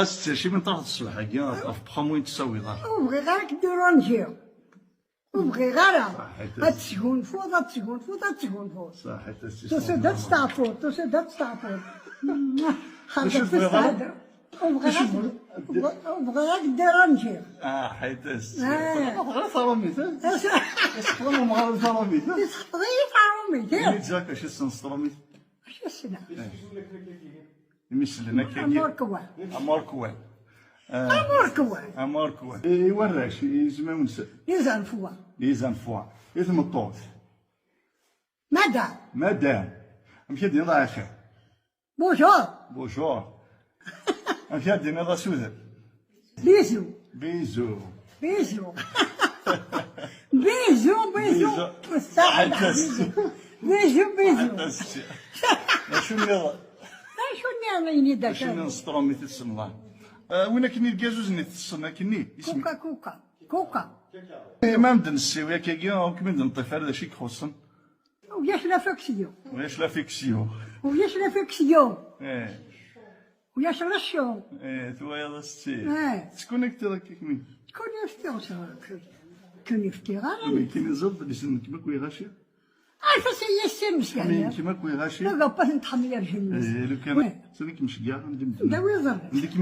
شي من طرف الصباح كاع طرف بخام وين تساوي دار. وبغي غير كديرو نجيو. وبغي غير تسقونفو تسقونفو. صح حتى تسد تستعفو خاطر تستهدر. وبغي غير كديرو نجيو. حيت غير صراميت. والله ما غير صراميت. غير صراميت. جاك شي سن صراميت. شي السنة. يمثل لنا كي أمور كوان. أمور كوان. أمور كوان. أمور كوان. يوراش يزمونس. يزنفوا. يزنفوا. يثم الطوط. مدام. مشي دينا ضاع خير. بونجور. مشي دينا ضاع سوذر. بيزو. بيزو. شنو يعني داك؟ شنو نسطرو تسمى وين كني الكازوز ني تصنع كني اسمي كوكا ما ندن السيويه كاكيا كمن نطيف هذا شي كخصن وياش لا فيكسيو وياش لا شو تو يا ستي شكون كثر كيكمي كوني افتراض كاين زرد اللي سن كيما كوي غاشي عارفه سي السمس يعني كيما كوي غاشي لا با نتحمل الجنة لو كان سنك مش كاع ندير داوي زر عندك